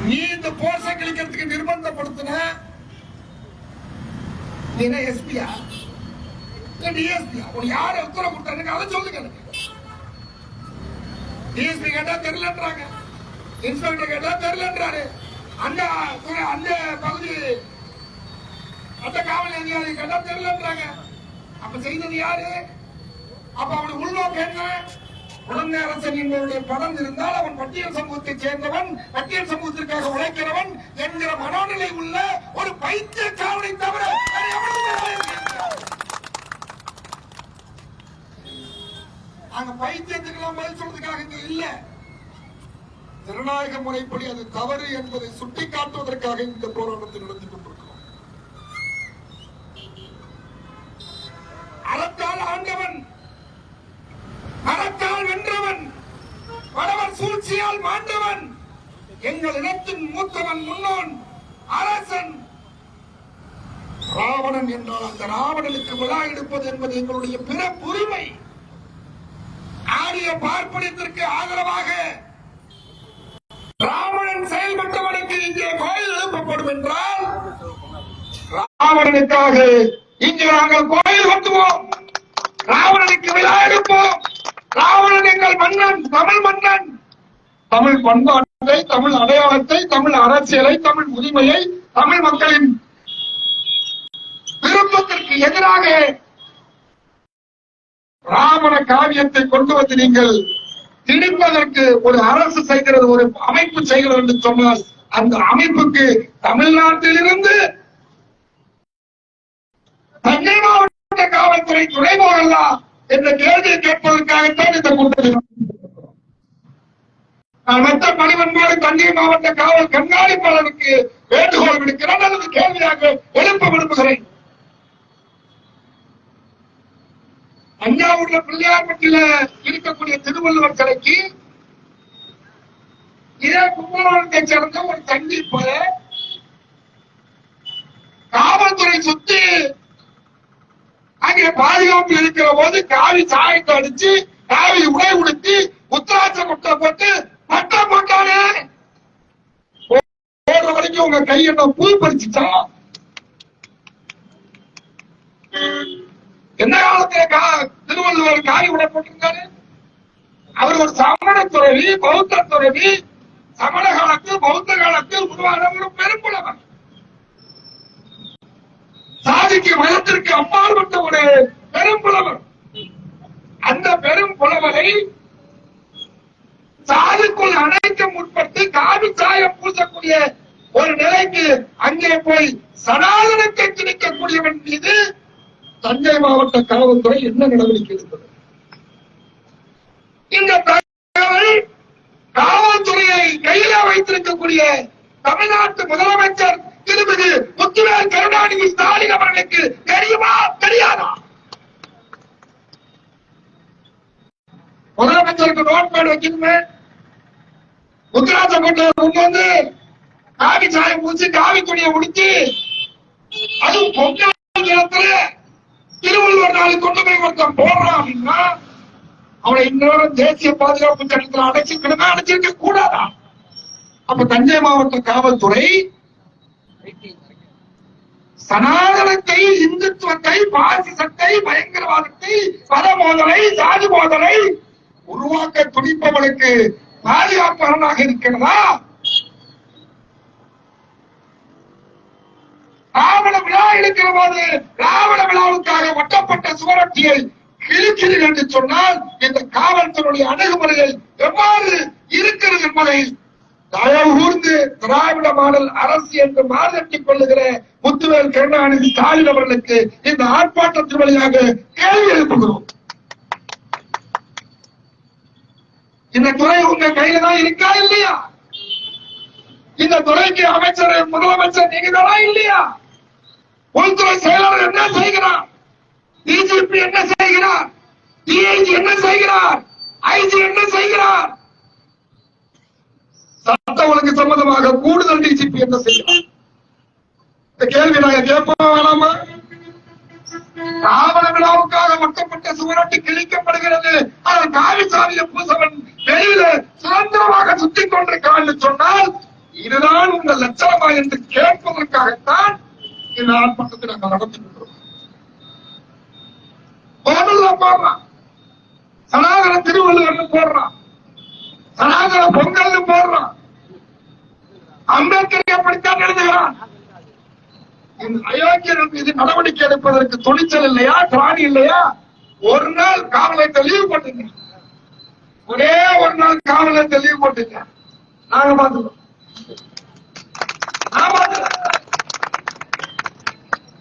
நீ இந்த போர்ஸை கிழிக்கிறதுக்கு நிர்பந்தப்படுத்தின என்ன எஸ்பியா டிஎஸ்பியா யார உத்தரவு கொடுத்தாங்க அதை சொல்லுங்க. டிஎஸ்பி கேட்டா தெரியலன்றாங்க, இன்ஸ்பெக்டர் கேட்டா தெரியலன்றாரு, அந்த பகுதி அந்த காவல் அதிகாரி கேட்டா தெரியலன்றாங்க. அப்ப செய்தது யாரு? அப்ப அவனுடைய உள்நோக்கம் என்ன? குழந்தை அரசன் என்பவருடைய படம் இருந்தால் அவன் பட்டியல் சமூகத்தை சேர்ந்தவன், பட்டியல் சமூகத்திற்காக உழைக்கிறவன் என்கிற மனோநிலை உள்ள ஒரு பைத்தியக்காரனை தவிர நாங்க பைத்தியத்துக்கெல்லாம் பதில் சொல்றதுக்காக இங்க இல்ல. ஜனநாயக முறைப்படி அது தவறு என்பதை சுட்டிக்காட்டுவதற்காக இந்த போராட்டத்தை நடத்தி கொண்டிருக்கிறோம். அறத்தால் ஆண்டவன், அறத்தால் வென்றவன், வடவர் சூழ்ச்சியால் மாண்டவன், எங்கள் இனத்தின் மூத்தவன், முன்னோன், அரசன் ராவணன் என்றால் அந்த ராவணனுக்கு விழா எடுப்பது என்பது எங்களுடைய பிறப்பு உரிமை. ஆரிய பார்ப்பனத்திற்கு ஆதரவாக ராவணன் செயல்பட்டவனுக்கு இங்கே கோயில் எழுப்பப்படும் என்றால் ராவணனுக்காக இங்கே நாங்கள் கோயில் கட்டுவோம், ராவணனுக்கு விழா எடுப்போம். ராவணன் எங்கள் மன்னன், தமிழ் மன்னன். தமிழ் பண்பாட்டை, தமிழ் அடையாளத்தை, தமிழ் அரசியலை, தமிழ் உரிமையை, தமிழ் மக்களின் விருப்பத்திற்கு எதிராக ராவண காவியத்தை கொண்டு வந்து நீங்கள் திணிப்பதற்கு ஒரு அரசு செய்கிறது, ஒரு அமைப்பு செய்கிறது என்று சொன்னால் அந்த அமைப்புக்கு தமிழ்நாட்டிலிருந்து தஞ்சை மாவட்ட காவல்துறை துணை போகலாம் என்ற கேள்வியை கேட்பதற்காகத்தான் இந்த கூட்டத்தில் நான் மற்ற பணிவன்பாடு தஞ்சை மாவட்ட காவல் கண்காணிப்பாளருக்கு வேண்டுகோள் விடுக்கிறேன் அல்லது கேள்வியாக எழுப்ப விரும்புகிறேன். தஞ்சாவூர்ல பிள்ளையார்பட்டியில இருக்கக்கூடிய திருவள்ளுவர் சிலைக்கு இதே கும்பகோணத்தை சேர்ந்த ஒரு தண்ணி போல காவல்துறை சுத்தி அங்கே பாதுகாப்பு இருக்கிற போது காவி சாயத்தை அடிச்சு, காவி உடை உடுத்தி, உத்தராட்ச குட்டை போட்டு பட்டம் போட்டானே, போடுற வரைக்கும் உங்க கையெண்ண பூ பறிச்சுட்டா. என்ன காலத்துல திருவள்ளுவர் காவி உடை போட்டிருந்தாரு? அவர் ஒரு சமண துறவி, பௌத்த துறவி, சமண காலத்தில் பௌத்த காலத்தில் உருவான ஒரு பெரும்புலவர், சாதிக்கு மதத்திற்கு அப்பாற்பட்ட ஒரு பெரும்புலவர். அந்த பெரும் புலவரை சாதிக்குள் அணைக்க முற்பட்டு காவி சாயம் பூசக்கூடிய ஒரு நிலைக்கு அங்கே போய் சனாதனத்தை திணிக்கக்கூடியவன் மீது தஞ்சை மாவட்ட காவல்துறை என்ன நடவடிக்கை எடுத்தது? இந்த தகவல் காவல்துறையை கையில வைத்திருக்கக்கூடிய தமிழ்நாட்டு முதலமைச்சர் திருமிகு முத்துவேல் கருணாநிதி ஸ்டாலின் அவர்களுக்கு தெரியுமா, தெரியாதா? முதலமைச்சருக்கு நோட்பேட் வைக்கணுமே, உத்தராட்ச கோட்டை கொண்டு வந்து காவி சாயம் பூசி காவி துணியை உடுத்தி, அதுவும் பொங்கல் நேரத்துல திருவள்ளுவர் நாளுக்கு கொண்டு போய் ஒருத்தன் போடுறான் அப்படின்னா அவனை இன்னொரு தேசிய பாதுகாப்பு சட்டத்தில் அடைச்சிக்கணுமா, அடைச்சிருக்க கூடாதா? அப்ப தஞ்சை மாவட்ட காவல்துறை சனாதனத்தை, இந்துத்துவத்தை, பாசிசத்தை, பயங்கரவாதத்தை, மத மோதலை, சாதி மோதலை உருவாக்க துடிப்பவனுக்கு பாதுகாப்பாளனாக இருக்கிறதா? ராவண விழா எடுக்கிற போது ராவண விழாவுக்காக ஒட்டப்பட்ட சுவரொட்டியை கிழிக்கிறீர்கள் என்று சொன்னால் இந்த காவல்துறையுடைய அணுகுமுறைகள் எவ்வாறு இருக்கிறது என்பதை தயவு கூர்ந்து திராவிட மாடல் அரசு என்று மாறிட்டிக் கொள்ளுகிற முத்துவேல் கருணாநிதி ஸ்டாலின் அவர்களுக்கு இந்த ஆர்ப்பாட்டத்தின் வழியாக கேள்வி எழுப்புகிறோம். இந்த துறை உங்க கையில தான் இருக்கா இல்லையா? இந்த துறைக்கு அமைச்சர், முதலமைச்சர் நீங்க தானா இல்லையா? உள்துறை செயலாளர் என்ன செய்கிறார்? டிஜிபி என்ன செய்கிறார்? டிஐஜி என்ன செய்கிறார்? ஐஜி என்ன செய்கிறார்? சட்ட ஒழுங்கு சம்பந்தமாக கூடுதல் டிஜிபி என்ன செய்கிறார்? இந்த கேள்வி நாங்க கேட்போம் வேணாமா? ராவண விழாவுக்காக ஒட்டப்பட்ட சுவரொட்டி கிழிக்கப்படுகிறது, அதன் காவி சாவிய பூசவன் வெளியில சுதந்திரமாக சுத்திக் கொண்டிருக்கான் சொன்னால் இதுதான் உங்கள் லட்சணமா என்று கேட்பதற்காகத்தான் இந்த ஆர்ப்பாட்டத்தை நாங்கள் நடத்திக்கின்றோம். போடுறான், சனாதன திருவள்ளுவர் போடுறான், சனாதன பொங்கல் போடுறான், அம்பேத்கர் அப்படித்தான் எழுதுகிறான். அயோக்கியர்கள் மீது நடவடிக்கை எடுப்பதற்கு துணிச்சல் இல்லையா, திராணி இல்லையா? ஒரு நாள் காவலத்தை லீவ் போட்டுங்க, ஒரே ஒரு நாள் காவலத்தை லீவ் போட்டுங்க, நாங்க பாத்துக்கிறோம்.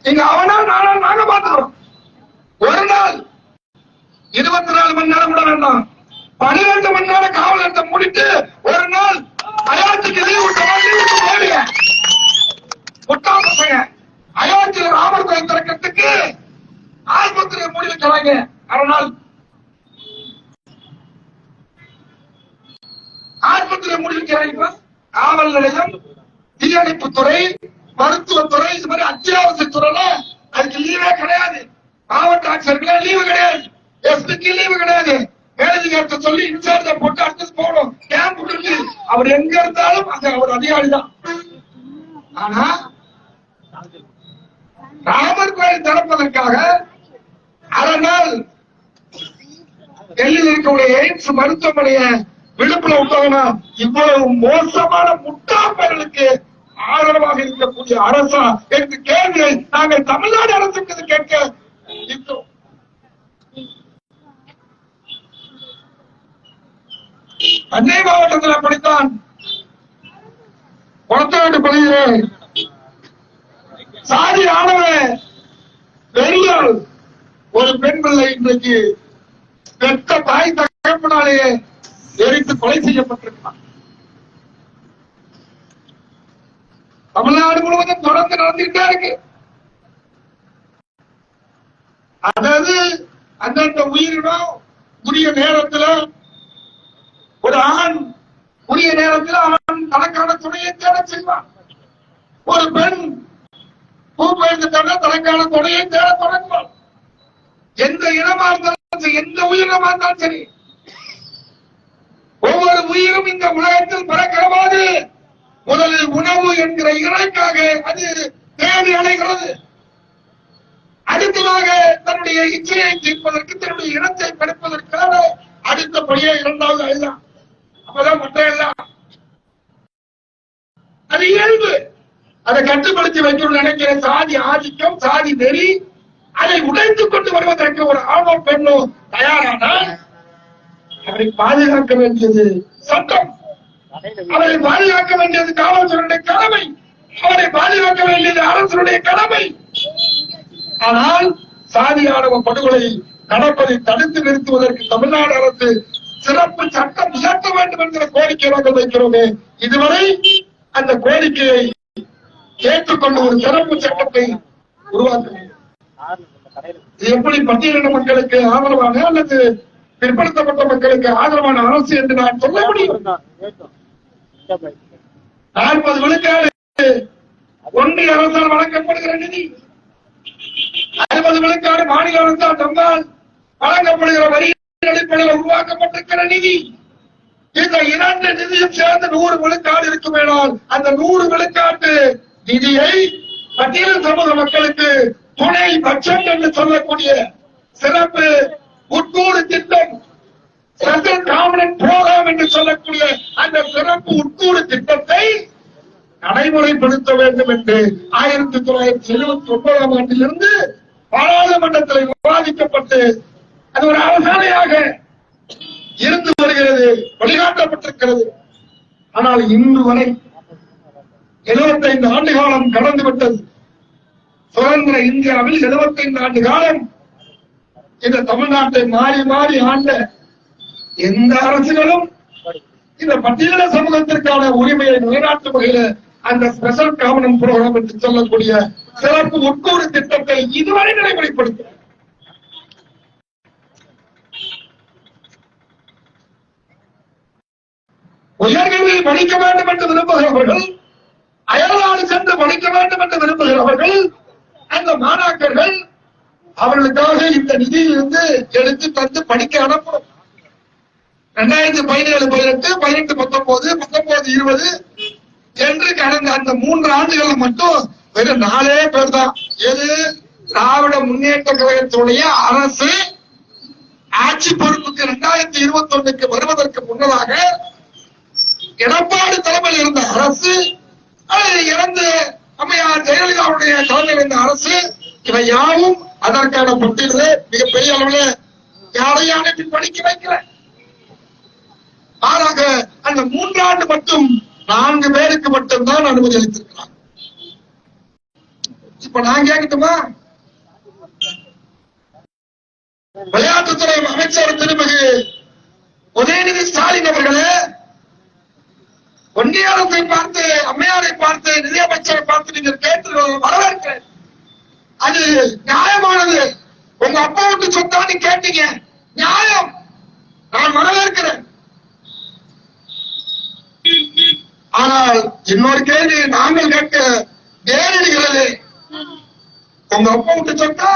நீங்க அவனா நானா நாங்க பாத்துக்கிறோம். ஒரு நாள் 24 மணி நேரம் கூட வேண்டாம், 12 மணி நேரம் காவலத்தை முடிட்டு ஒரு நாள் அயோத்திக்கு லீவ் விட்டு முட்டா பசங்க அயோத்தியில் ராமர் கோயில் திறக்கிறதுக்கு ஆஸ்பத்திரியை மூடி வைக்கிறாங்க. அரை நாள் ஆஸ்பத்திரியை மூடி வைக்கிறாங்க. காவல் நிலையம், தீயணைப்புத்துறை, மருத்துவத்துறை, இது மாதிரி அத்தியாவசிய துறையில அதுக்கு லீவே கிடையாது. மாவட்ட ஆட்சியர்களே லீவு கிடையாது, எஸ்பிக்கு லீவு கிடையாது. மேலதிகாரத்தை சொல்லி இன்சார்ஜ போட்டு அடுத்து போகணும். கேம்ப் இருக்கு, அவர் எங்க இருந்தாலும் அங்க அவர் அதிகாரி தான். ஆனா ராமர் கோயில் திறப்பதற்காக அரை நாள் டெல்லியில் இருக்கக்கூடிய எய்ம்ஸ் மருத்துவமனையை விழுப்புல விட்டாங்கன்னா இவ்வளவு மோசமான முட்டாள்களுக்கு ஆதரவாக இருக்கக்கூடிய அரசா என்று கேள்வியை நாங்கள் தமிழ்நாடு அரசுக்கு கேட்க இருக்கிறோம். அன்னை மாவட்டத்தில் அப்படித்தான் குளத்தாடு பகுதியில் சாதி ஆணவ வெறியால் ஒரு பெண் பிள்ளை இன்றைக்கு பெற்ற தாய் தகப்பனாலேயே எரித்து கொலை செய்யப்பட்டிருக்கிறார். தமிழ்நாடு முழுவதும் தொடர்ந்து நடந்துகிட்டே இருக்கு. அதாவது அந்தந்த உயிரினம் உரிய நேரத்தில் ஒரு ஆண் உரிய நேரத்தில் அவன் தனக்கான துணையை தேட செய்வான். ஒரு பெண் பூ பெய்து தனக்கான துணையை தேட தொடங்குவான். எந்த இனமா இருந்தாலும் எந்த உயிரினமா இருந்தாலும் சரி, ஒவ்வொரு உயிரும் இந்த உலகத்தில் பிறக்கிற போது முதலில் உணவு என்கிற இலக்காக அது தேடி அடைகிறது. அடுத்ததாக தன்னுடைய இச்சையை தீர்ப்பதற்கு, தன்னுடைய இனத்தை பெருப்பதற்கான அடுத்தபடியே இரண்டாவது அதுதான். அப்பதான் மற்ற எல்லாம் அது இயல்பு. அதை கட்டுப்படுத்தி வைக்கணும்னு நினைக்கிற சாதி ஆதிக்கம், சாதி நெறி, அதை உடைத்துக் கொண்டு வருவதற்கு ஒரு ஆணோ பெண்ணோ தயாரானால் அவரை பாதுகாக்க வேண்டியது சட்டம், அவரை பாதுகாக்க வேண்டியது காவல்துறையுடைய கடமை, அவரை பாதுகாக்க வேண்டியது அரசுடைய கடமை. ஆனால் சாதி ஆணவ படுகொலை நடப்பதை தடுத்து நிறுத்துவதற்கு தமிழ்நாடு அரசு சிறப்பு சட்டம் இயற்ற வேண்டும் என்கிற கோரிக்கை நாங்கள் வைக்கிறோமே, இதுவரை அந்த கோரிக்கையை ஏற்றுக்கொண்டு ஒரு சிறப்பு சட்டத்தை உருவாக்க எப்படி பட்டியலின மக்களுக்கு ஆதரவான அல்லது பிற்படுத்தப்பட்ட மக்களுக்கு ஆதரவான அரசு என்று நான் சொல்ல முடியும். 40 விழுக்காடு ஒன்றிய அரசால் வழங்கப்படுகிற நிதி, 60 விழுக்காடு மாநில அரசால் நம்மால் வழங்கப்படுகிற வரி அடிப்படையில் உருவாக்கப்பட்டிருக்கிற நிதி, இந்த 2 நிதியும் சேர்ந்து 100 விழுக்காடு இருக்குமேனால் அந்த 100 விழுக்காட்டு நிதியை பட்டியல் சமூக மக்களுக்கு துணை பட்ஜெட் என்று சொல்லக்கூடிய சிறப்பு உட்கூறு திட்டம், ஸ்பெஷல் காம்பனன்ட் புரோகிராம் என்று சொல்லக்கூடிய அந்த சிறப்பு உட்கூறு திட்டத்தை நடைமுறைப்படுத்த வேண்டும் என்று 1979ஆம் ஆண்டிலிருந்து பாராளுமன்றத்தில் விவாதிக்கப்பட்டு அது ஒரு அரசாணையாக இருந்து வருகிறது, வழிகாட்டப்பட்டிருக்கிறது. ஆனால் இன்று வரை 75 ஆண்டு காலம் கடந்துவிட்டது. சுதந்திர இந்தியாவில் 75 ஆண்டு காலம் இந்த தமிழ்நாட்டை மாறி மாறி ஆண்ட எந்த அரசுகளும் இந்த பட்டியல சமூகத்திற்கான உரிமையை நிலைநாட்டும் வகையில் அந்த ஸ்பெஷல் காமன் புரோகிராம் என்று சொல்லக்கூடிய சிறப்பு உட்கூறு திட்டத்தை இதுவரை நடைமுறைப்படுத்த உயர்கல்வியை படிக்க வேண்டும் என்று விரும்புகிறவர்கள், அயல்நாடு சென்று படிக்க வேண்டும் என்று விரும்புகிறவர்கள், அந்த மாணாக்கர்கள் அவர்களுக்காக இந்த நிதியிலிருந்து எடுத்து தந்து படிக்க அனுப்பணும். 2017, 18, 18, 19, 19, 20 அந்த 3 ஆண்டுகள்ல மட்டும் வெறும் 4 பேர் தான். எது திராவிட முன்னேற்ற கழகத்துடைய அரசு ஆட்சி பொறுப்புக்கு 2021 வருவதற்கு முன்னதாக எடப்பாடி தலைமையில் இருந்த அரசு, இறந்து அம்மையார் ஜெயலலிதாவுடைய தலைமையில் இருந்த அரசு, இவை யாவும் அதற்கான பட்டியலே மிகப்பெரிய அளவில் யாரையும் அனுப்பி படிக்க வைக்கல. மாறாக அந்த 3 ஆண்டு மட்டும் 4 பேருக்கு மட்டும்தான் அனுமதி அளித்திருக்கிறார். இப்ப நான் கேட்கட்டுமா, விளையாட்டுத்துறை அமைச்சர் திருமிகு உதயநிதி ஸ்டாலின் அவர்களே, ஒன்றிய அரசை பார்த்து, அம்மையாரை பார்த்து, நிதியமைச்சரை பார்த்து நீங்கள் கேட்டு வரவேற்கிறேன். அது நியாயமானது. உங்க அப்பா விட்டு சொத்தான்னு கேட்டீங்க, நியாயம், நான் வரவேற்கிறேன். ஆனால் இன்னொரு கேள்வி நாங்கள் கேட்க நேரிடுகிறது. உங்க அப்பா விட்டு சொத்தா,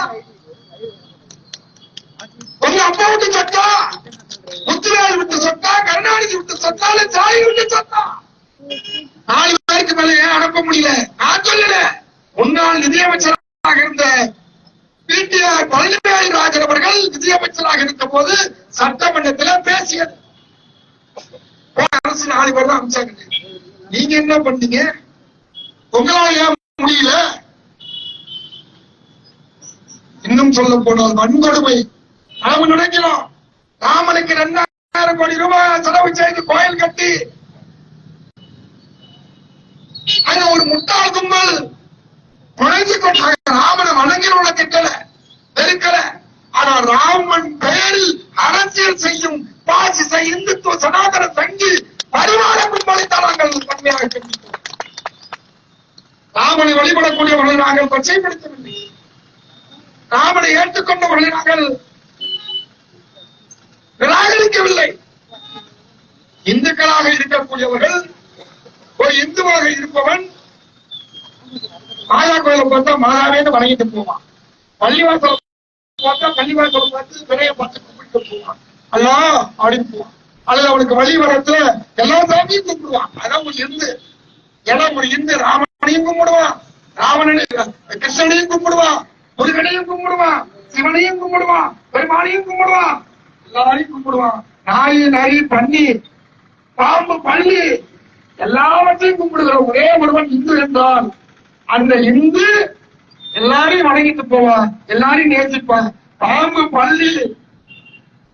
உங்க அப்பா விட்டு சொத்தா, முத்துராஜ் விட்டு சொத்தா, கருணாநிதி விட்டு சொத்தா, இல்ல சாய் விட்டு சொத்தா? 4 பேருக்கு மேல ஏன் அனுப்ப முடியல? நான் சொல்லல. முன்னாள் நிதியமைச்சராக இருந்த பிடிஆர் பழனிவேல்ராஜன் அவர்கள் நிதியமைச்சராக இருந்த போது சட்டமன்றத்தில் பேசியது. அரசு 4 பேர் தான் அமிச்சாங்க. நீங்க என்ன பண்ணீங்க? உங்களால ஏன் முடியல? இன்னும் சொல்ல போனால் வன்கொடுமை. நாம நினைக்கிறோம் ராமனுக்கு 2000 கோடி ரூபாய் செலவு செய்து கோயில் கட்டி அங்க ஒரு முட்டாள் கும்பல் குறைந்து கொண்டாங்க. ராமனை வணங்கினோட திட்டல, வெறுக்கல. ஆனா ராமன் பெயரில் அரசியல் செய்யும் பாசிச இந்துத்துவ சனாதன சங்கி பரிவார கும்பலை நாங்கள் உண்மையாக கண்டிக்கிறோம். ராமனை வழிபடக்கூடியவர்களை நாங்கள் கொச்சைப்படுத்தவில்லை. ராமனை ஏற்றுக்கொண்டவர்களை நாங்கள் நிராகரிக்கவில்லை. இந்துக்களாக இருக்கக்கூடியவர்கள், ஒரு இந்துவாக இருப்பவன் மாதா கோயிலை பார்த்தா மாதாவே வணங்கிட்டு போவான், பள்ளிவாசல் பார்த்தா பள்ளிவாசல் பார்த்து விரைய பார்த்து கும்பிட்டு போவான், அல்லா அப்படின்னு போவான். அல்லது அவனுக்கு வழிவரத்துல எல்லா சாமியும் கும்பிடுவான். அதான் ஒரு இந்து. ஏன்னா ஒரு இந்து ராமனையும் கும்பிடுவான், கிருஷ்ணனையும் கும்பிடுவான், முருகனையும் கும்பிடுவான், சிவனையும் கும்பிடுவான், பெருமானையும் கும்பிடுவான், எல்லாரையும் கும்பிடுவான். நாய், நரி, பன்னி, பாம்பு, பள்ளி எல்லாவற்றையும் கும்பிடுகிற ஒரே ஒருவன் இந்து என்றால் அந்த இந்து எல்லாரையும் வணங்கிட்டு போவான், எல்லாரையும் நேசிப்பான். பாம்பு, பள்ளி,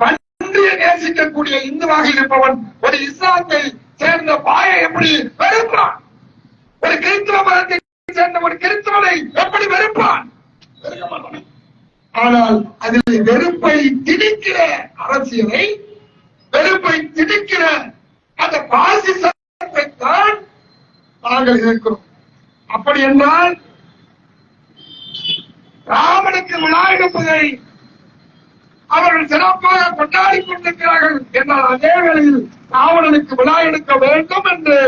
பன்றியை நேசிக்கக்கூடிய இந்துவாக இருப்பவன் ஒரு இஸ்லாத்தை சேர்ந்த பாயை எப்படி வெறுப்பான்? ஒரு கிறிஸ்துவ மதத்தை சேர்ந்த ஒரு கிறிஸ்துவனை எப்படி வெறுப்பான்? ஆனால் அதில் வெறுப்பை திணிக்கிற அரசியலை, வெறுப்பை திணிக்கிற அந்த பாசிசத்தை தான் நாங்கள் இருக்கிறோம். அப்படி என்றால் ராமனுக்கு விழா எடுப்பதை அவர்கள் சிறப்பாக கொண்டாடி கொண்டிருக்கிறார்கள் என்றால் அதே வேளையில் ராவணனுக்கு விழா எடுக்க வேண்டும் என்று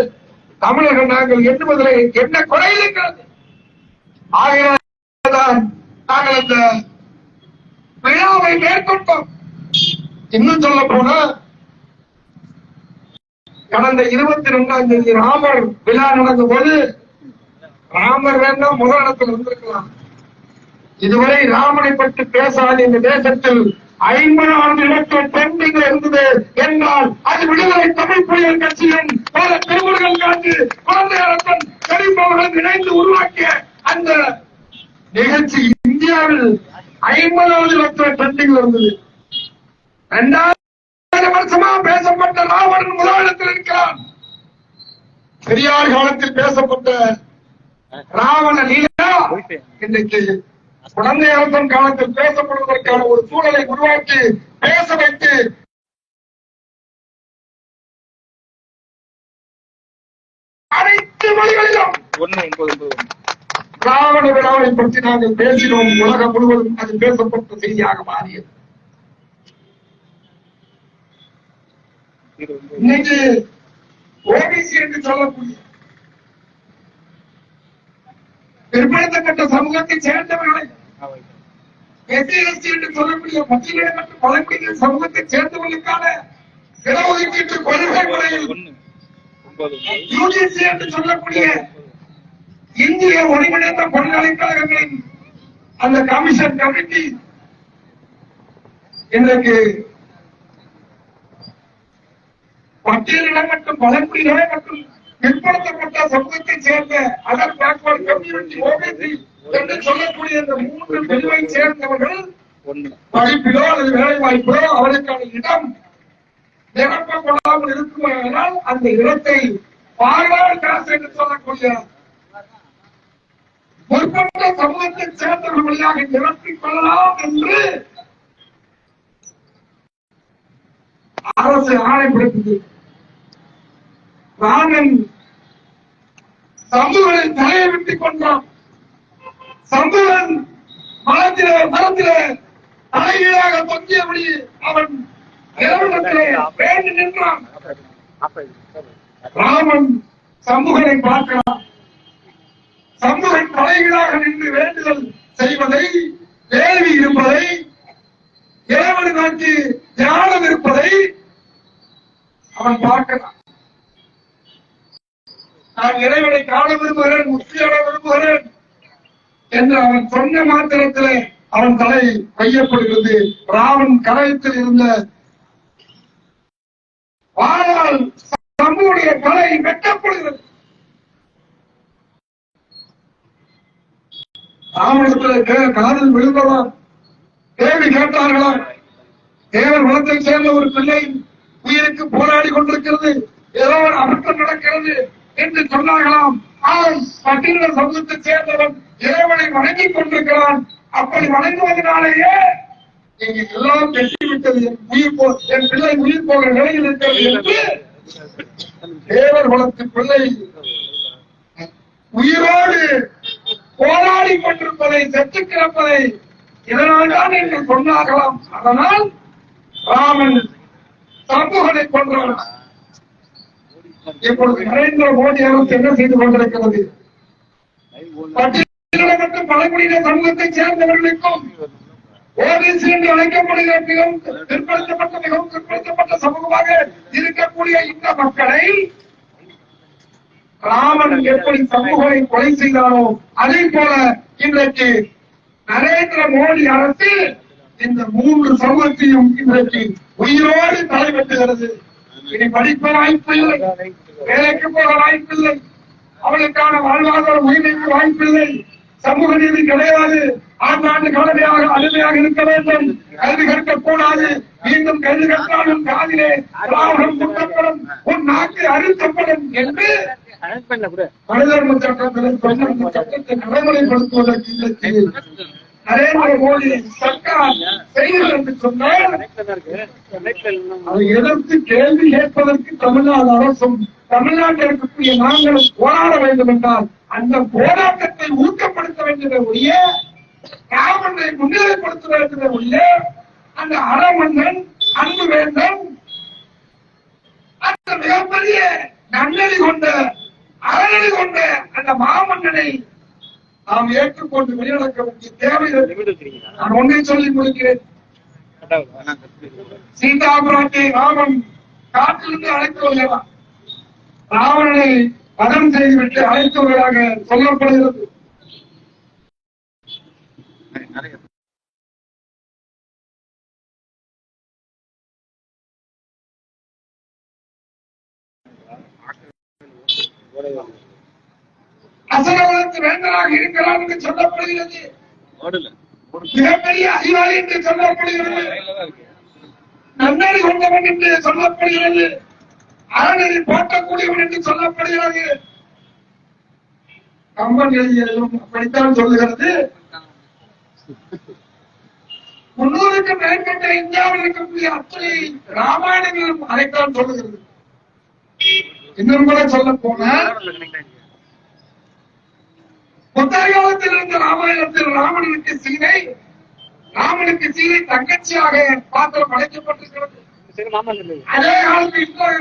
தமிழர்கள் நாங்கள் எண்ணுவதிலே என்ன குறை இருக்கிறது? ஆகையால் நாங்கள் அந்த விழாவை மேற்கொண்டோம். இன்னும் சொல்ல போனா கடந்த 22ஆம் தேதி ராமர் விழா நடந்த போது ராமர் வேண்டாம் முதல் இடத்தில் வந்திருக்கலாம். இதுவரை ராமனை பற்றி பேசாத இந்த தேசத்தில் 50 இலட்சம் பெண்கள் இருந்தது என்றால் அது விடுதலை தமிழ் புலிகள் கட்சியும் பல திருமுருகன் காட்சி குழந்தை அரசன் கடிப்பவர்கள் இணைந்து உருவாக்கிய அந்த நிகழ்ச்சி இந்தியாவில் 50 லட்சம் பெண்கள் இருந்தது. 2000 வருஷமா பேசப்பட்ட ராவணன் முதலிடத்தில் இருக்கிறான். பெரியார் காலத்தில் பேசப்பட்ட ராவண லீலா இன்றைக்கு குழந்தை அரசன் காலத்தில் பேசப்படுவதற்கான ஒரு சூழலை உருவாக்கி பேச வைத்து அனைத்து மொழிகளிலும் ராவண விழாவை பற்றி நாங்கள் பேசினோம். உலகம் முழுவதும் அது பேசப்பட்ட செய்தியாக மாறியது. இன்னைக்கு ஓபிசி என்று சொல்லக்கூடிய பிற்படுத்தப்பட்ட சமூகத்தை சேர்ந்தவர்களை, எஸ்சி என்று சொல்லக்கூடிய பட்டியலிடப்பட்ட பழங்குடியின சமூகத்தை சேர்ந்தவர்களுக்கான இடஒதுக்கீட்டு கொள்கை முறையில் யூஜிசி என்று சொல்லக்கூடிய இந்திய ஒருங்கிணைந்த பல்கலைக்கழகங்களின் அந்த கமிஷன் கமிட்டி இன்றைக்கு பட்டியலிடப்பட்ட பழங்குடியினர் மற்றும் பிற்படுத்தப்பட்ட சமூகத்தைச் சேர்ந்த அதர் பேக்வர்ட் கம்யூனிட்டி ஓபிசி என்று சொல்லக்கூடிய இந்த 3 பிரிவை சேர்ந்தவர்கள் படிப்பிலோ அல்லது வேலை வாய்ப்பிலோ அவருக்கான இடம் நிரப்பப்படாமல் இருக்குமானால் அந்த இடத்தை பார்வார்டு காசு என்று சொல்லக்கூடிய முற்பட்ட சமூகத்தைச் சேர்ந்தவர்கள் வழியாக நிரப்பிக் கொள்ளலாம் என்று அரசு ஆணைப்படுத்தது. ராமன் சமூகன் தலையை விட்டுக் கொண்டான். சமூகன் மரத்திலே தலைகீழாக தொங்கியபடி அவன் வேண்டி நின்றான். ராமன் சமூகனை பார்க்கிறான். சமூகன் தலைகீழாக நின்று வேண்டுதல் செய்வதை, வேள்வி இருப்பதை, இறைவனை நோக்கி தியானம் இருப்பதை அவன் பார்க்கிறான். நான் இறைவனை காண விரும்புகிறேன், முக்தியோட விரும்புகிறேன் என்று அவன் சொன்ன மாத்திரத்திலே அவன் தலை வையப்படுகிறது. ராவன் கரையத்தில் இருந்த வாழால் சம்புடைய தலை வெட்டப்படுகிறது. ராவணத்தில் காதில் விழுந்ததாம். தேவி கேட்டார்களாம், தேவர் குலத்தை சேர்ந்த ஒரு பிள்ளை உயிருக்கு போராடி கொண்டிருக்கிறது, ஏதோ ஒரு அபத்தம் நடக்கிறது என்று சொன்னார்களாம். பட்டியல சமூகத்தை சேர்ந்தவன் இறைவனை வணங்கிக் கொண்டிருக்கிறான். அப்படி வணங்குவதனாலேயே நீங்க எல்லாம் கெட்டிவிட்டது, என் பிள்ளை உயிர் போகிற நிலையில் இருக்கிறது என்று தேவர் குலத்து பிள்ளை உயிரோடு போராடி கொண்டிருப்பதை, செத்து கிடப்பதை இதனால்தான் என்று சொன்னார்களாம். அதனால் ராமன் சமூகனை கொன்றான். இப்பொழுது நரேந்திர மோடி அரசு என்ன செய்து கொண்டிருக்கிறது? பட்டியலிடப்பட்ட பழங்குடியின சமூகத்தைச் சேர்ந்தவர்களுக்கும் ஓபிசி என்று அழைக்கப்படுகிற மிகவும் பிற்படுத்தப்பட்ட சமூகமாக இருக்கக்கூடிய இந்த மக்களை ராமன் எப்படி சமூகத்தை கொலை செய்தாரோ அதே போல இன்றைக்கு நரேந்திர மோடி அரசு இந்த 3 சமூகத்தையும் இன்றைக்கு உயிரோடு தலைவெட்டுகிறது. இனி படிக்க வாய்ப்பில்லை, வேலைக்கு போக வாய்ப்பில்லை, அவளுக்கான வாழ்வாதார உரிமைக்கு வாய்ப்பில்லை, சமூக நீதி கிடையாது, ஆண்டாண்டு காலமையாக அருமையாக இருக்க வேண்டும், கல்வி கற்கக்கூடாது, மீண்டும் கல்வி கற்றாலும் காதிலே திராவிடம் குட்டப்படும், உன் நாக்கு அறுக்கப்படும் என்று மனிதர்ம சட்டத்தை நடைமுறைப்படுத்துவதற்கு நரேந்திர மோடி சர்க்கார் செய்கிறது என்று சொன்னால் அதை எதிர்த்து கேள்வி கேட்பதற்கு தமிழ்நாடு அரசும் தமிழ்நாட்டில் இருக்கக்கூடிய நாங்களும் போராட வேண்டும் என்றால் அந்த போராட்டத்தை ஊக்கப்படுத்த வேண்டியதை ஒழிய, ராமனை முன்னிலைப்படுத்த வேண்டியதை ஒழிய, அந்த அறமன்னன் அன்பு வேந்தன் அந்த மிகப்பெரிய நன்னெறி கொண்ட அறநெறி கொண்ட அந்த மாமன்னனை நாம் ஏற்றுக்கொண்டு வெளிநடக்க வேண்டிய தேவை. நான் ஒன்றை சொல்லி முடிக்கிறேன். சீதாபுரத்தை ராமன் காட்டிலிருந்து அழைத்து வருகிறார். ராவணனை வதம் செய்துவிட்டு அழைத்தவர்களாக சொல்லப்படுகிறது. அசனவனுக்கு வேந்தராக இருக்கிறார் என்று சொல்லப்படுகிறது. மிகப்பெரிய அறிவாளி என்று சொல்லப்படுகிறது. நன்னறி கொண்டவன் என்று சொல்லப்படுகிறது. அறநெறி போற்றக்கூடியவன் என்று சொல்லப்படுகிறது. கம்பன் எழுதியதும் அப்படித்தான் சொல்லுகிறது. 300க்கும் மேற்பட்ட இந்தியாவில் இருக்கக்கூடிய அத்தனை ராமாயணங்களும் அதைத்தான் சொல்லுகிறது. இன்னும் கூட சொல்ல போன புத்தகாலத்தில் இருந்த ராமாயணத்தில் ராமனுக்கு சீதை தங்கச்சியாக பாத்திரம் படைக்கப்பட்டிருக்கிறது. அதே காலத்தில் இன்னொரு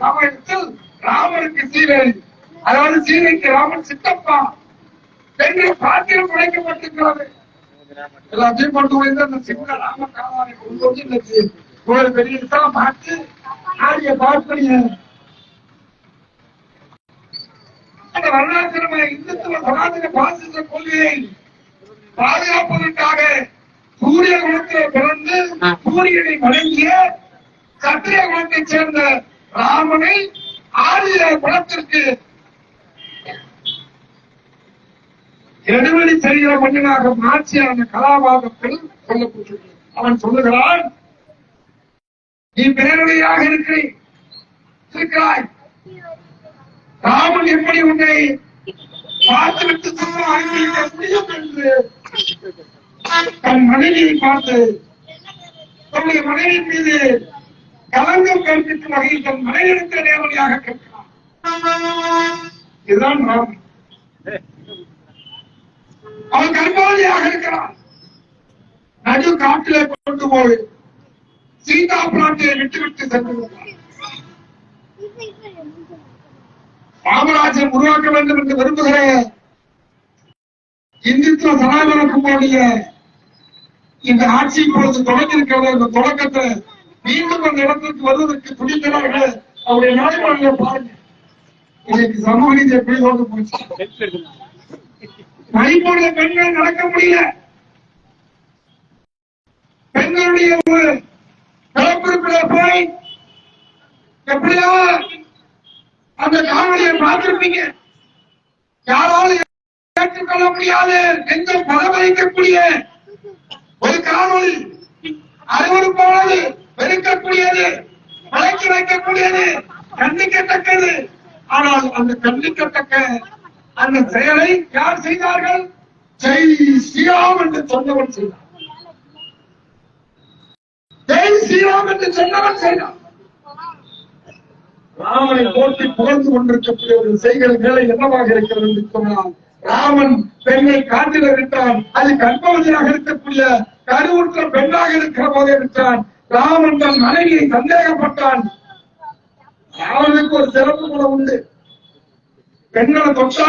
ராமாயணத்தில் ராமனுக்கு சீதை, அதாவது சீதைக்கு ராமன் சித்தப்பா என்று பாத்திரம் படைக்கப்பட்டிருக்கிறது. எல்லாத்தையும் கொண்டு போய் அந்த சின்ன ராம காவானை கொண்டு வந்து இன்னைக்கு ஒரு பெரிய பார்த்து ஆரிய பார்ப்பனிய அந்த வருடாசிரம இந்துத்துவ சனாதன பாசிச கொள்கையை பாதுகாப்பதற்காக சூரிய குலத்திலே பிறந்து சூரியனை வழங்கிய சத்திரிய குலத்தைச் சேர்ந்த ராமனை ஆரிய குலத்திற்கு எடுவழி செய்கிற மன்னனாக மாற்றிய அந்த கலாபாதத்தில் சொல்லப்பட்டுள்ளது. அவன் சொல்லுகிறான், நீ பேரவையாக இருக்கிறாய், ராமன் எப்படி உன்னை பார்த்துவிட்டு சொல்ல முடியும் என்று தன் மனைவியை பார்த்து தன்னுடைய மனைவியின் மீது கலங்கம் கற்பிக்கும் வகையில் தன் மனைவிடத்தில் நேரடியாக கேட்கிறான். இதுதான் ராமன். அவன் கர்ப்பாளியாக இருக்கிறான். நடு காட்டிலே கொண்டு போய் சீதா பிராட்டியை விட்டுவிட்டு சென்று ராமராஜ்யம் உருவாக்க வேண்டும் என்று விரும்புகிற இந்துத்துவ சனாதன கும்பலுடைய இந்த ஆட்சி இப்பொழுது தொடங்கியிருக்கிறது. அந்த தொடக்கத்தை மீண்டும் அந்த இடத்திற்கு வருவதற்கு துடிக்கிறார்கள். அவருடைய நடைமுறைகளை பாருங்க. இன்னைக்கு சமூக நீதி எப்படி கொண்டு போச்சு. மணிப்பூர்ல பெண்கள் நடக்க முடியல. பெண்களுடைய ஒரு பிறப்பிற்குள்ள போய் எப்படியா அந்த காணொலியை பார்த்திருப்பீங்க. யாராலும் ஏற்றுக்கொள்ள முடியாது என்று பலவழிக்கக்கூடிய ஒரு காணொலி, அறுவறுப்பானது, வெறுக்கக்கூடியது, வழக்கி வைக்கக்கூடியது, கண்டிக்கத்தக்கது. ஆனால் அந்த கண்டிக்கத்தக்க அந்த செயலை யார் செய்தார்கள்? ஜெய் ஸ்ரீராம் என்று சொன்னவன் செய்தார். ஜெய் ஸ்ரீராம் என்று சொன்னவன் செய்தார். ராமனை போட்டி புகழ்ந்து கொண்டிருக்கக்கூடிய ஒரு செய்கிற வேலை என்னவாக இருக்கிறது என்று சொன்னால், ராமன் பெண்ணை காட்டில விட்டான். அது கர்ப்பவதியாக இருக்கக்கூடிய கருவுற்ற பெண்ணாக இருக்கிற போதே விட்டான். ராமன் தன் மனைவியை சந்தேகப்பட்டான். ராவனுக்கு ஒரு சிறப்பு கூட உண்டு. பெண்களை தொட்டா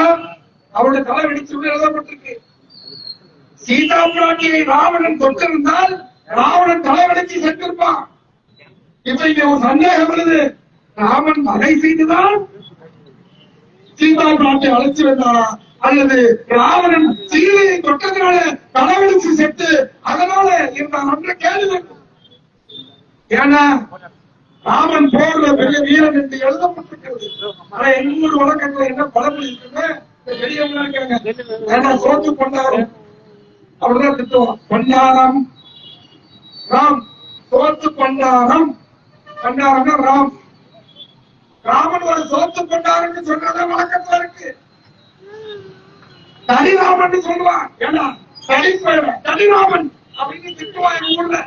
அவருடைய தலை வெடிச்சு எழுதப்பட்டிருக்கு. சீதா பிராட்டியை ராவணன் தொட்டிருந்தால் ராவணன் தலை வெடிச்சு சென்றிருப்பான். இப்ப இங்க ஒரு சந்தேகம் வருது. ராமன் தலை செய்துதான் சீதா பிராட்டியை அழைச்சு வந்தாரா, அல்லது ராவணன் சீதையை தொட்டதுனால தலை வெடிச்சு செத்து அதனால இந்த கேள்வி. ஏன்னா ராமன் போர்ல பெரிய வீரன் என்று எழுதப்பட்டிருக்கிறது. ஆனா எண்ணூறு வழக்கத்துல என்ன பழமொழி இருக்குன்னு பெரியவங்க இருக்காங்க. சோத்து கொண்டாரம் அப்படிதான் திட்டுவோம். கொண்டாரம் ராம், சோத்து கொண்டாரம். கொண்டாரம்னா ராம். ராமன் ஒரு சோத்து கொண்டாரம் சொல்றத வழக்கத்துல இருக்கு. தனிராமன் சொல்லுவான். ஏன்னா தனிராமன் அப்படின்னு திட்டுவான் ஊர்ல.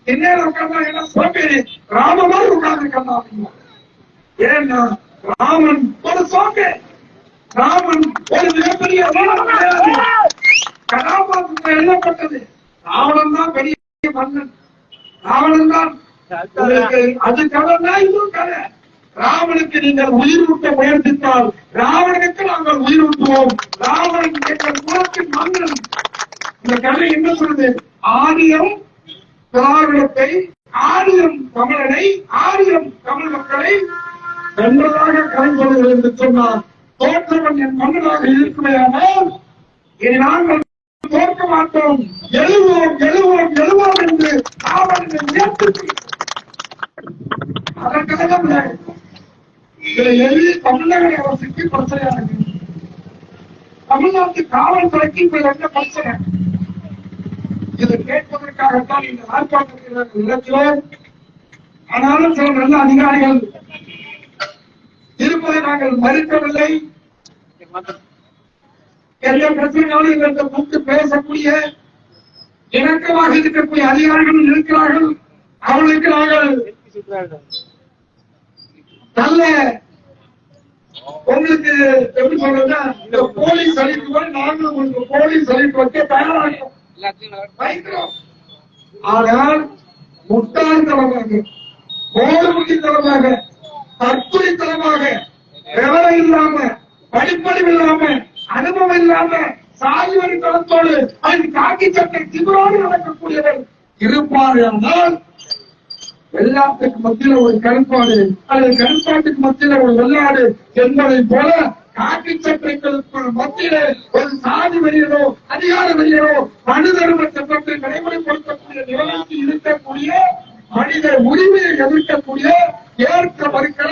என்ன உட்கார்ந்தா சோம்பேறி ராமமாரி உட்கார்ந்து இருக்கா அப்படின்னா. ஏன்னா ராமன் ஒரு சோம்பேறி. ராமன் ஒரு மிகப்பெரிய கதாபாத்திரத்தில் எழுதப்பட்டது. ராவணன் தான் பெரிய மன்னன். ராவணன் தான் அது கதை தான். இன்னும் கதை. ராவனுக்கு நீங்கள் உயிர் ஊட்ட முயற்சித்தால் ராவணனுக்கு நாங்கள் உயிர் ஊட்டுவோம். ராவணன் எங்கள் குலத்தின் மன்னன். இந்த கதை என்ன சொல்றது? ஆரியம் திராவிடத்தை, ஆரியம் தமிழனை, ஆரியம் தமிழ் மக்களை வென்றதாக கலைஞர்கள் என்று சொன்னார். தோற்றவன் என் மன்னனாக இருக்குமையானால் இனி நாங்கள் தோற்க மாட்டோம், எழுவோம் எழுவோம் எழுவோம் என்று ராவணனை உயர்த்தி அதற்காக இதை எழுதி தமிழக அரசுக்கு பிரச்சனையானது. தமிழ்நாட்டு காவல்துறைக்கு இப்ப என்ன பிரச்சனை? இதை கேட்பதற்காகத்தான் இந்த ஆர்ப்பாட்டத்தில் நடக்கிறோம். ஆனாலும் சில நல்ல அதிகாரிகள் இருப்பதை நாங்கள் மறுக்கவில்லை. எந்த பிரச்சனையாலும் இதற்கு முன்பு பேசக்கூடிய இணக்கமாக இருக்கக்கூடிய அதிகாரிகள் இருக்கிறார்கள். அவர்களுக்கு நாங்கள் நல்ல உங்களுக்கு எப்படி சொல்றதுன்னா, இந்த போலீஸ் அழைப்பு போய் நாங்கள் உங்களுக்கு போலீஸ் அழைப்பு வைக்க தயாராகிறோம். ஆனால் முட்டாள்தனமாக, கோடுமுட்டித்தனமாக, தற்கொலைத்தனமாக, விவரம் இல்லாம, படிப்பறிவு இல்லாம, அனுபவம் இல்லாம, சாய்வரி தளத்தோடு அது காக்கி சட்டை திமிரோடு நடக்கக்கூடியவர் இருப்பார் என்றால் வெள்ளாட்டுக்கு மத்தியில ஒரு கருப்பாடு அல்லது கருப்பாட்டுக்கு மத்தியில ஒரு வெள்ளாடு என்பதை போல காக்கி மக்களுக்குள் மத்தியிலே ஒரு சாதி வெறியரோ அதிகார வெறியரோ மனு தர்ம சட்டத்தை நடைமுறைப்படுத்தக்கூடிய நிலைக்கு இருக்கக்கூடிய மனித உரிமையை எதிர்க்கக்கூடிய ஏற்க மறுக்கிற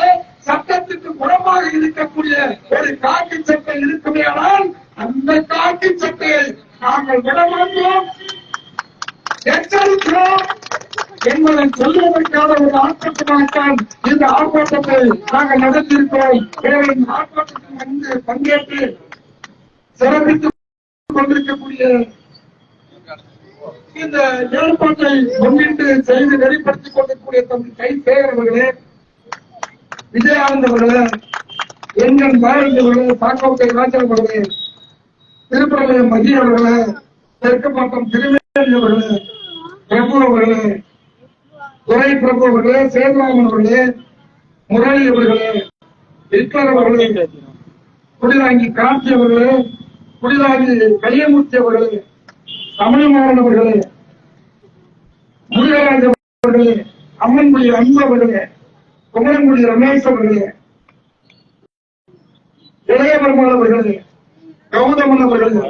சட்டத்துக்கு புறமாக இருக்கக்கூடிய ஒரு காக்கி சட்டை இருக்குமே ஆனால் அந்த காக்கி சட்டையை நாங்கள் விடமாட்டோம், எச்சரிக்கிறோம் என்பதை சொல்வதற்கான ஒரு ஆர்ப்பாட்டமாகத்தான் இந்த ஆர்ப்பாட்டத்தை நாங்கள் நடத்தியிருக்கிறோம். எனவே இந்த ஆர்ப்பாட்டத்தில் வந்து பங்கேற்று சிறப்பித்துக் கொண்டிருக்கக்கூடிய இந்த ஏற்பாட்டை முன்னிட்டு செய்து நெறிப்படுத்திக் கொண்டிருக்கூடிய தம்பி கை சேகர் அவர்களே, விஜயானந்த் அவர்களே, எங்கன் பாரதி அவர்களே, பாக்கோட்டை ராஜா அவர்களே, திருப்பரங்குன்றம் மதி அவர்களே, தெற்குப்பாக்கம் திருவேணி அவர்களே, பிரபு அவர்களே, துரை பிரபு அவர்களே, சேதுராமன் அவர்களே, முரளி அவர்களே, ஹிட்லர் அவர்களே, குடிதாங்கி காந்தி அவர்களே, குடிதாங்கி கையமூர்த்தி அவர்களே, தமிழ்மாறன் அவர்களே, முருகராஜ் அவர்களே, அம்மன்குடி அன்பு அவர்களே, குமரங்குடி ரமேஷ் அவர்களே, இளையபெருமாள் அவர்களே, கௌதமன் அவர்களே,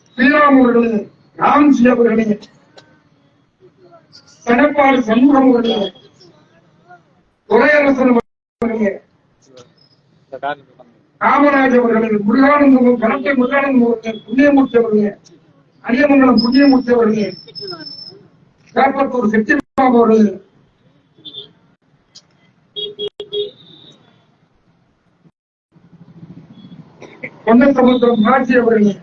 ஸ்ரீராம் அவர்களே, ராம்ஜி அவர்களே, சடப்பாடு சண்முகம் அவர்களே, துரையரசன் அவர்களே, காமராஜ் அவர்களே, முருகானந்தம் கணக்கை முருகானந்தம் அவர்களே, புண்ணியமூர்த்தி அவர்களே, அரியமங்கலம் புண்ணியமூர்த்தி அவர்களே, காப்பத்தூர் செட்டிபாபு அவர்களே, பொன்னசமுத்திரம் காட்சி அவர்களே,